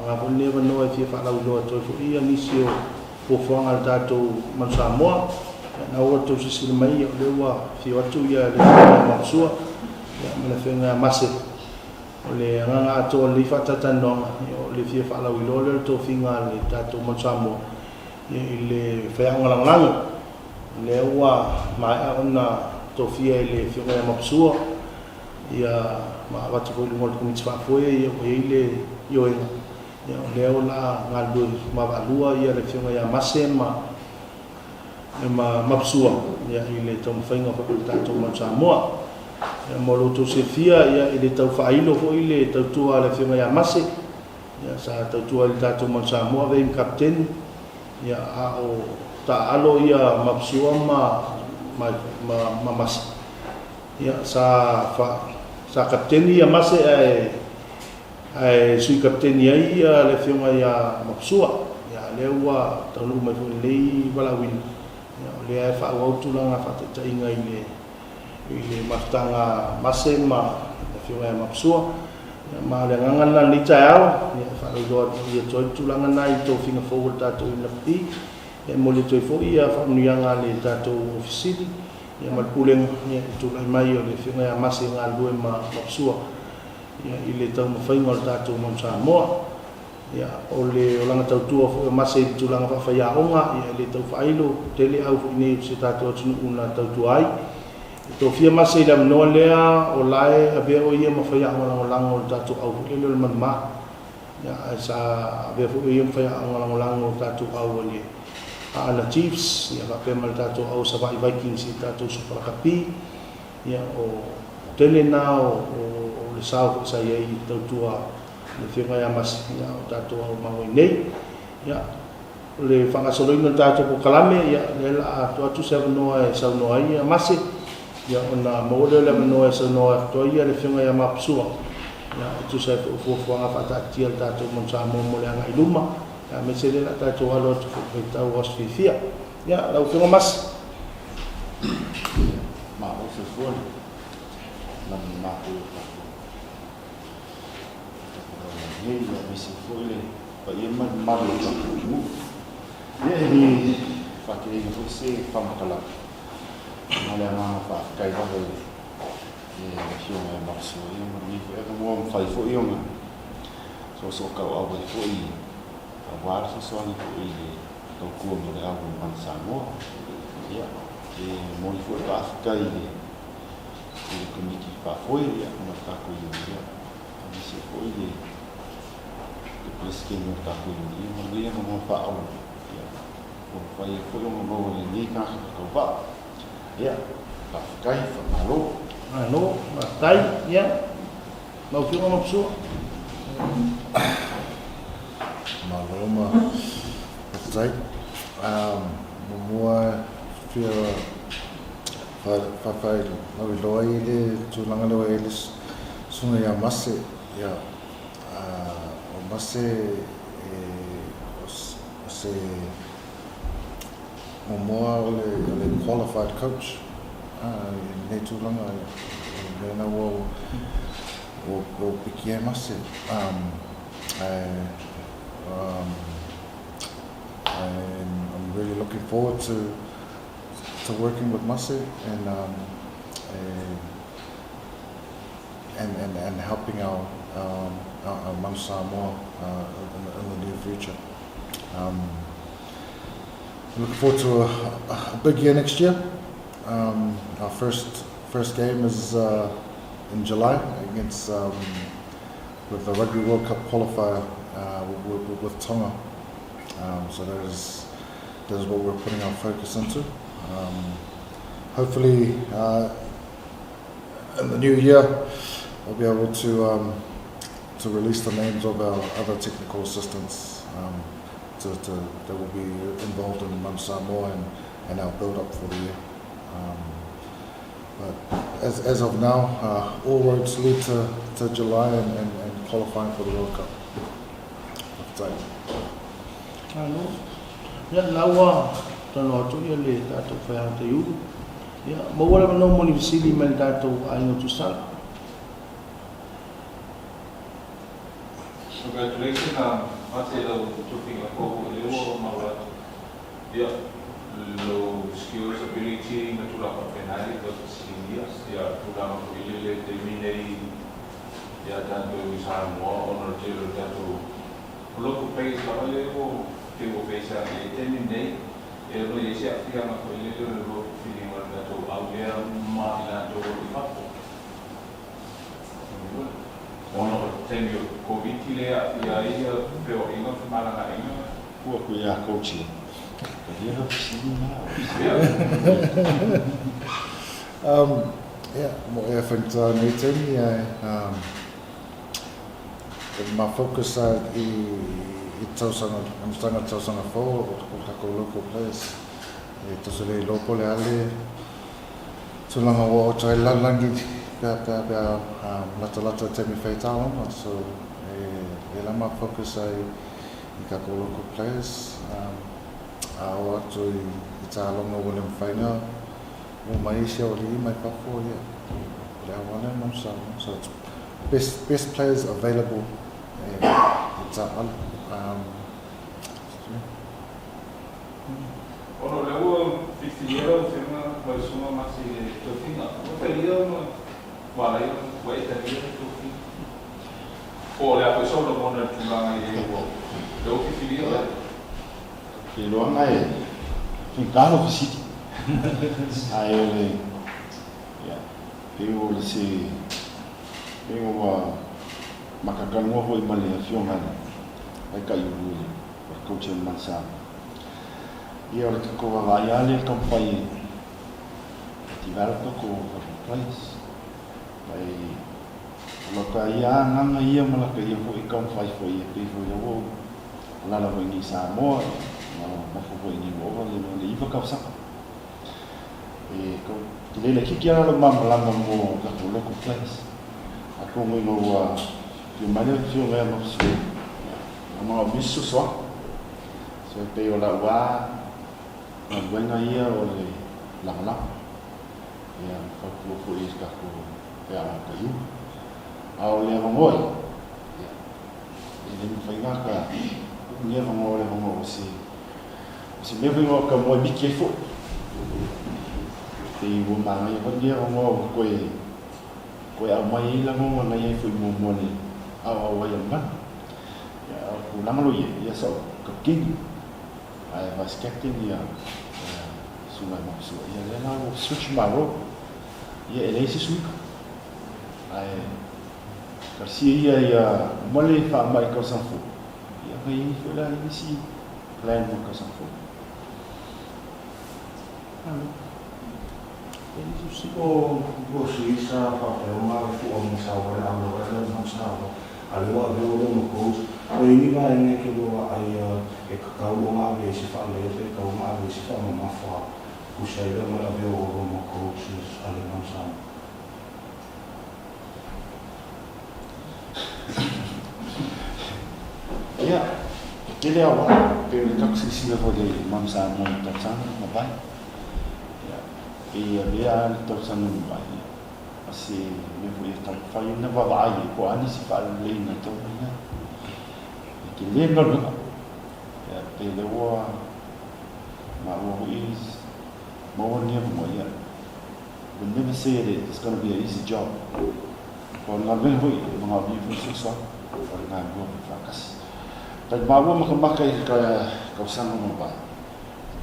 nga pone va no e fa la lo to fo ia nisio po fonga tato man Samoa na o to si mai le wa fi o tu ia le ma sua ya me le fenga mase le nga to le fa tata no le fi fa la lo le to finga le tato man Samoa le fa nga lang le wa ma ona to fi le fi ma sua ia ma va tu le mo ko mi fa foi ia le yo ya leo la ngalu mavalua ia le finga ya masema mapsua ya ile tom finga fa tato ma Samoa ya molo to se fia ya ile tau failo fo ile tau tua le finga ya mase ya sa tau tua le tato ma Samoa ve captain ya o ta alo ia mapsua ma mas ya sa captain ia mase ai sui kapten ia le fiona ia mapsua ya lewa tanu mai fo le wala win ya le fa wa tulanga fa ta inga ile mastanga masema le fiona ia mapsua ya ma le nganga ni tao ya fa do ia tulanga nai to finga forward tato ina pi ya mo le to fo ia fa nuanga le tato ofisili ya mal puleng ya tulai mai le fiona ia masenga lu ma mapsua ya ile tau mafai ngol tato mon Samoa ya ole olanga tau tua fo mase tulanga fa ya onga ya ile tau failo tele au ni se tato tunu una tau tuai to fia mase lam no lea o lae abe o ia mafai ngol ngol tato au ile le ma ya sa abe fo ia mafai ngol tato au ole ala Chiefs ya ka pemal tato au sa Vikings tato Super Cup ya o tele nao le sao sa ia i tau tua le whiunga ia mas ia o tātou au maui nei ia le whangasoloina tātou po kalame ia le la atu atu sa wanoa e sau noa ia masi ia ona maule le wanoa e sau noa toa ia le whiunga ia mapsua ia atu sa ufuafuanga whatatia le tātou mon sa mo le anga i luma ia me se le la tātou alo atu whaitau os whiwhia ia lau whiunga mas ma o whiwhua na mahu ye ya misi fole pa ye ma malu ta mu ye ni fa ke ni se fa makala ala ma fa kai ba ye sio ma marso ye ma ni fa mo fa fo yo ma so ka wa ba fo i a so ni fo i to ko mo le abu man Samoa ya mo fo ba kai ni ko ni ki fa fo ya ma ka ko yo ya misi fo i Meski no tahu ini, dia mau faham. Ya, supaya kalau mau ini kan kau faham. Ya, pakai malu. Malu, pakai ya. Mau kau mau su? Malu mah, pakai. Semua dia pakai. Lalu doa ini, tulang doa ini, sungai yang masih ya. Mase se momoa ole qualified coach nei tulanga na wo pikie mase I'm really looking forward to working with Mase and helping our Man Samoa in the near future. Looking forward to a big year next year. Our first game is in July against with the Rugby World Cup qualifier with Tonga. So that is what we're putting our focus into. Hopefully, in the new year, we'll be able to release the names of our other technical assistants that will be involved in Man Samoa and our build-up for the year. But as of now, all roads lead to July and qualifying for the World Cup. Ya lawa tono tu ya le tato fa te yu ya mo wala no mo ni sili men tato ai no tu sal Congratulations, Marcelo, jumping a couple of years, yeah, low skills, ability, natural penalty, but seniors, yeah, to down to Ilile, the Minei, yeah, that we have more honor to that to local place, level, they will face a 10 day, yeah, no, yes, yeah, the Yama for little feeling that to out there, Martina to the Papo. Ono tenho Covid le ia ia peo inga malanga inga Kua ko ia coaching. Ka ia pisina. Yeah, mo e whainta nei tēni my focus i tausanga, amstanga tausanga whau o kako local players. E tosu le lopo le ale, tulanga wa o tai lalangi pia lata te mi whaitao, so e lama focus ai I kako local players. Ao atu I tā longa wale mwhainga, mo Malaysia o li mai whafo ia. Rea wane mamsa, so it's best players available I tā alu. Ono lewo fiftiero firma vai suma masi tofinga. O período wala ia wai tania tofinga. O le apo solo mona tulanga I lewo. Lewo fiftiero. Ke loa ngai. Fin kalo visiti. Ai ole. Ya. Pe o le se pe o wa makakanua ho I male afionga. Ai kai uli. Coach Mansa. Ia o te koa vai ale kampai developer ko place. Pai loka ia nganga ia malaka ia fo I kampai fo ia pe fo ia wo lala fo ni Samoa ma fo ni wo le iva kausa. E ko le kiki ala mamlanga mo ka ko local place. Ako mo no yo mane fio ngai mo se. Ma bisu so. So pe o la wa na buena ia o le langa ia whakuoko I kako pea ka iu ao le mongoi ia le mwhainga ka nia mongoi le mongoi o si mewe ngā ka moe miki e fo te I wo manga ia wani nia mongoi o koe au mai I la ngonga ngai e fo I mōmone au wai amana ia au ku langalo ia sa ka kini ai was captain ia sungai maksud ia le na switch maro ia ele se suka ai Garcia ia mole fa mai ko sanfo ia kai foi lá I si plan mo ko sanfo O Suíça é uma forma salva a hora não salva a lua do no coach o inga é que do aí é que cau uma vez se fala é que cau uma vez se fala uma fala o cheiro mara veo no coach ali não salva ia ke le awa pe le taksi sila fo le mamsa mo tatsana ma bai ia e ia le tatsana ma bai asi me fo ia tal fai na va vai ko ani si fa le na to ia ke le no no ia pe le wa ma wo is mo ni mo ia we never say that it's going to be an easy job ko nga ben ho mga bi fo so ko nga go frakas tad bago makamakay ka usang mo ba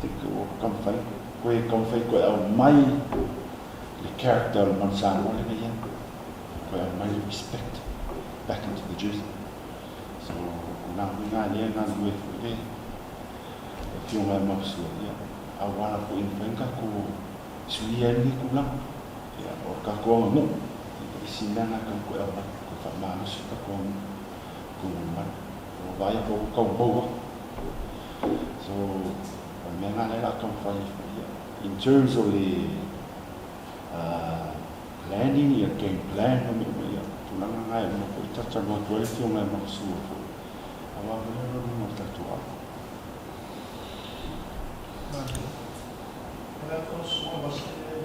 tiko kamfai ko au mai the character man sa mo le yan ko au mai respect back into the jersey so na nga ni na go e fio mai mo so ya au wala ko invenka ko suia ni ko lang ya o ka ko mo sinana ko au ko fa ma so ko man vai ko boa so menga nela kan fai in terms of the planning your game plan no me ya tulanga ngai mo ko tata mo to e fio mai mo su awa no mo tatu Con sono abbastanza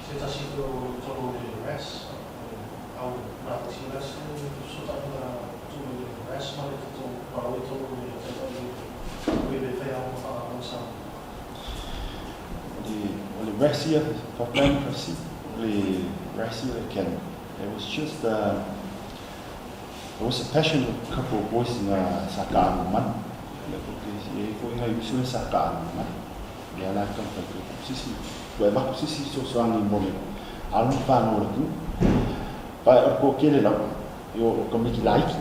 se ha sido solo il res how not to less so that to rest money to borrow it to we be fair on some. The rest year, for them, the rest year again. It was just there was a passion of a couple of boys in Saka man. Saka man. Yeah, like sisi. Wema sisi so strong morning. Alam fan or two. But of course, kill it up. You come like.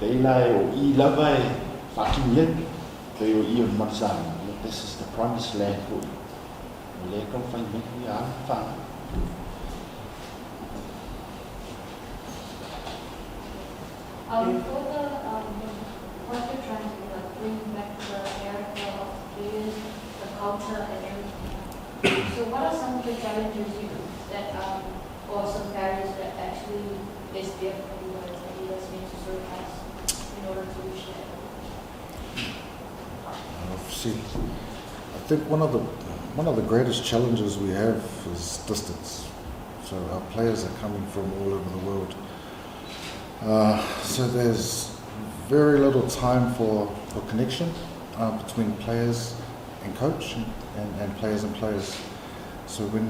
They lie or e lava fucking yet. They will eat Mansan. This is the promised land for you. They come find me. Yeah, fan. For what you're trying to bring back the character of players, the culture, and everything. So, what are some of the challenges that or some barriers that actually is there for you as a leaders need to surpass in order to reach that? See, I think one of the greatest challenges we have is distance. So our players are coming from all over the world. So there's very little time for connection between players and coach and players and players. So when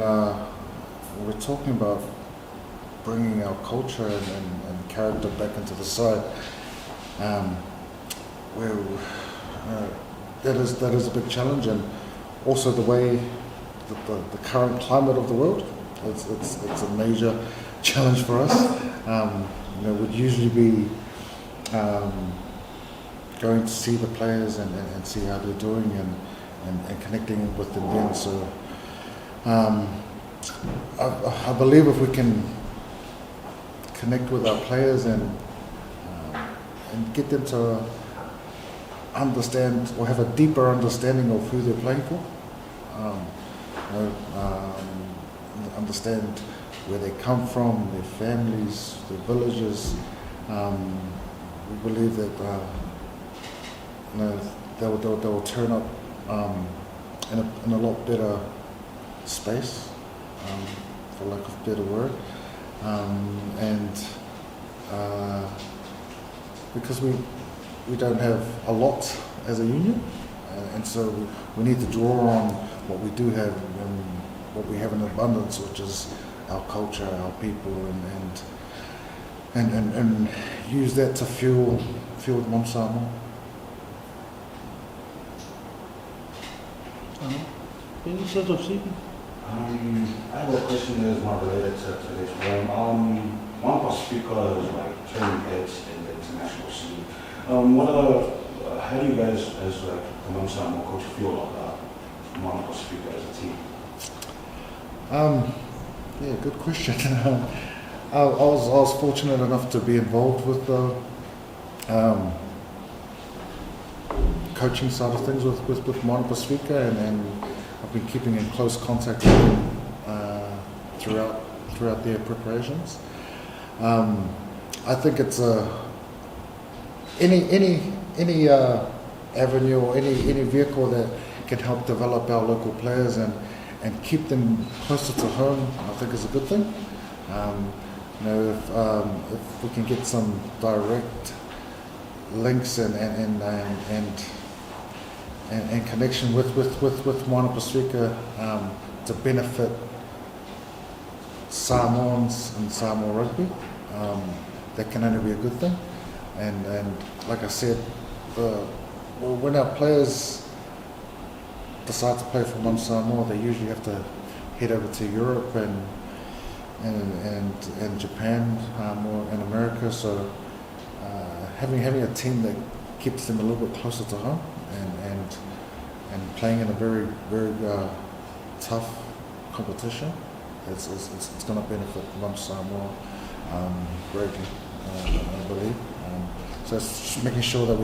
we're talking about bringing our culture and character back into the side, that is a big challenge, and also the way the current climate of the world, it's a major challenge for us. Would usually be going to see the players and see how they're doing and connecting with them then. So I believe if we can connect with our players and get them to understand or have a deeper understanding of who they're playing for, understand where they come from, their families, their villages. We believe that they will turn up in a lot better space, for lack of a better word, and because we don't have a lot as a union, and so we need to draw on what we do have and what we have in abundance, which is our culture, our people, and use that to fuel Mon Samoa. Any sort of sleeping? I have a question that is more related to this one. One of our speakers is like training heads in the international scene. How do you guys as like Mon Samoa coach feel about one of our speaker as a team? Yeah, good question. I was fortunate enough to be involved with the coaching side of things with Moana Pasifika, and I've been keeping in close contact with them throughout their preparations. I think it's any avenue or any vehicle that can help develop our local players and keep them closer to home, I think is a good thing. If we can get some direct links and connection with Moana Pasifika to benefit Samoans and Samoa rugby, that can only be a good thing. And like I said, when our players decide to play for Mon Samoa, they usually have to head over to Europe and Japan or in America. So having a team that keeps them a little bit closer to home and playing in a very very tough competition, it's going to benefit Mon Samoa greatly, I believe. So it's just making sure that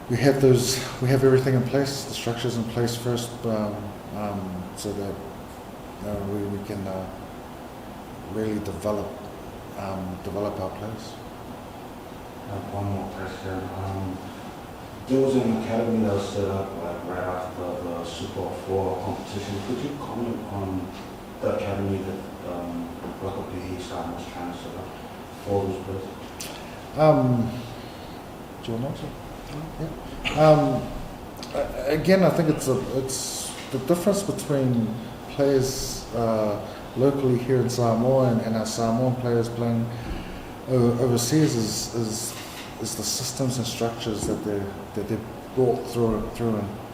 we have everything in place, the structures in place first, so that we can really develop our players. One more question. There was an academy that was set up right after the Super 4 competition. Could you comment on the academy that Rakapihi Samoa's trying to set up for those players? Do you want to answer? Yeah. Again, I think it's the difference between players locally here in Samoa and our Samoan players playing overseas is the systems and structures that they brought through.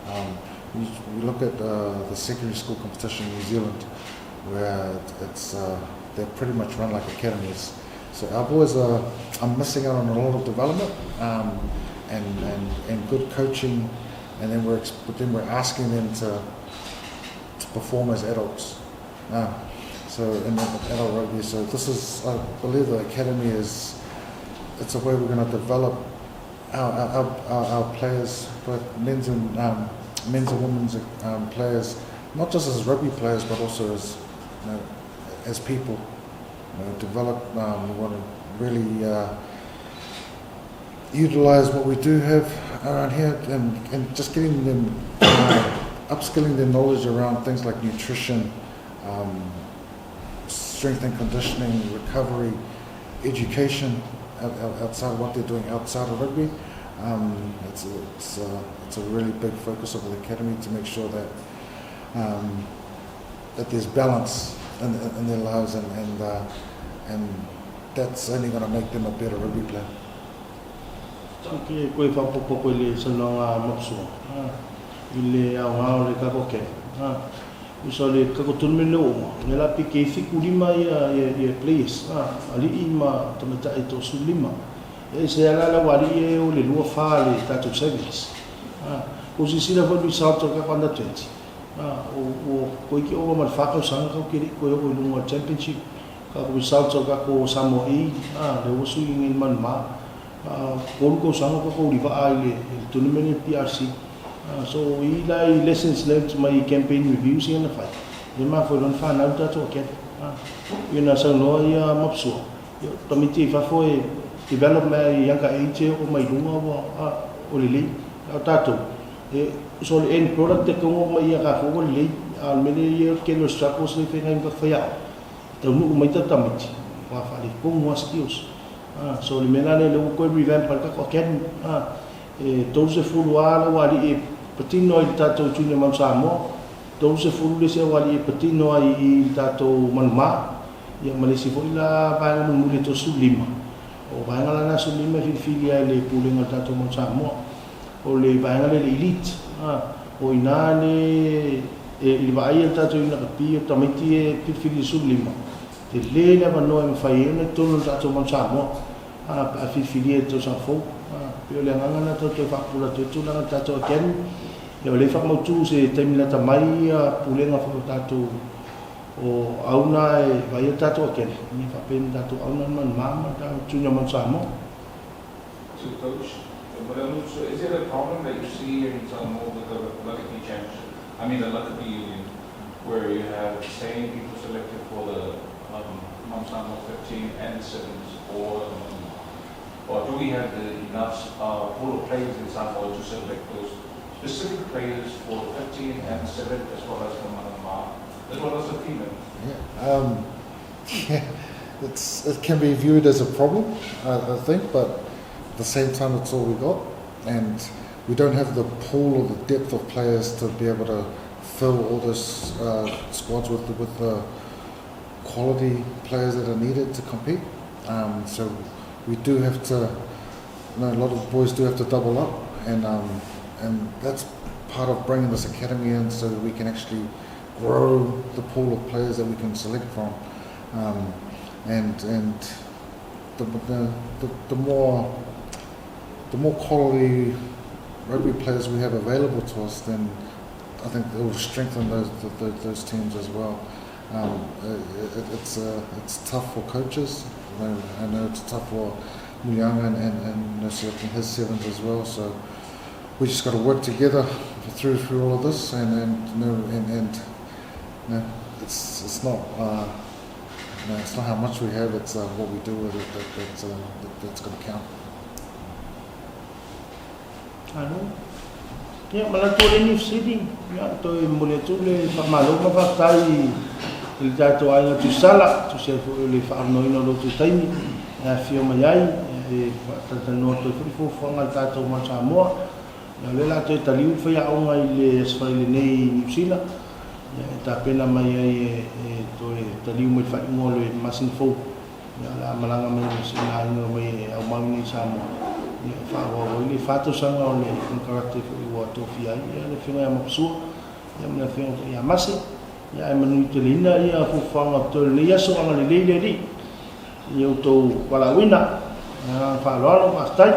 And you look at the secondary school competition in New Zealand, where they're pretty much run like academies. So our boys are missing out on a lot of development and good coaching, and then we're asking them to perform as adults. So in adult rugby, so this is, I believe, the academy it's a way we're going to develop our players, both men's and women's players, not just as rugby players, but also as people. Develop. We want to really utilize what we do have around here, and just getting them, upskilling their knowledge around things like nutrition, strength and conditioning, recovery, education, outside of what they're doing outside of rugby. It's a really big focus of the academy to make sure that there's balance in their lives, and that's only going to make them a better rugby player. Ke koe whapopo koe le sanonga mopsua. I au ngao le kako ke. Usa le kako tunmene o. Nela pi ke fiku lima ia players. Ali I ma tamata e to su lima. E se ala wali e o le lua wha le tatou service. Ko si sila wadu South ka kwanda 20. O koe ki o ma whakau sanga kau kiri koe o lunga championship. Ka koe South ka ko Samoa E. Le wasu ingin man ma. Ko sanga ko ri va ai le tournament PRC. So I lai lessons learned my campaign reviews in the fight. Le ma fo lon fa na ta to ke. Ina sa no ia mopsua. Committee fa fo develop mai yang ka age o mai lunga o le le tato. So the end product te ko mai ka fo le al mele ye ke no struggles le fe ngai ka fa ya. Tau nu mai ta tamiti. Wa fa le ko mo skills. So le mena le ko revamp ka ko ken touse fulu ala wali e patino I tato junior man Samoa touse fulu le se wali e patino I tato manma ia malesi fo ila ba mo le to sulima o ba ngala na sulima filia le pulenga tato man Samoa o le ba ngala le elite o ina le I ba ia tato ina ka pio tamiti e filia sulima te le na no e fa ia ne to tato man Samoa a filia to sa fo pio le nganga to te whakapura te tūlanga tātou ken ia le whakamautu se taimina tamai pulenga whakatatou o auna e vai tātou ken ni whapena tātou auna man mama tātou tūna man Samoa. So coach, so is it a problem that you see here in Samoa with the Lucky Championship? I mean the Lucky Union, where you have the same people selected for the Samoa 15 and 7s or do we have enough pool of players in Samoa to select those specific players for 15 and 7 as well as the Manama, as well as the female? Yeah, it can be viewed as a problem, I think, but at the same time it's all we got, and we don't have the pool or the depth of players to be able to fill all those squads with the quality players that are needed to compete. So we do have to, a lot of boys do have to double up, and that's part of bringing this academy in so that we can actually grow the pool of players that we can select from, and the more quality rugby players we have available to us, then I think it will strengthen those teams as well. It's tough for coaches. I know it's tough for Mulianga and selecting his 7s as well. So we just got to work together through all of this, and it's not it's not how much we have. It's what we do with it that's going to count. Ano? Ya malato le ni sidi ya to mole to le pamalo ma fa tai le tātou ainga tu sala, tu se le whaanoina lo tu taimi, whio mai ai, e tatanoa toi whiwhwhanga le tātou ma Samoa, le la toi taliu whai aonga i le aswai le nei New Zealand, ta pena mai ai toi taliu mai whai ingo le masin fau, la malanga mai sina ingo mai au mauni Samoa, whawa i le whato sanga o le karakte whi ua tofi ai, le whinga mapsua, me le whinga i a masi, ia e manu te lina ia fufanga to le yaso anga le leile ri, i o tau wala wina, whaaloalo, mastai,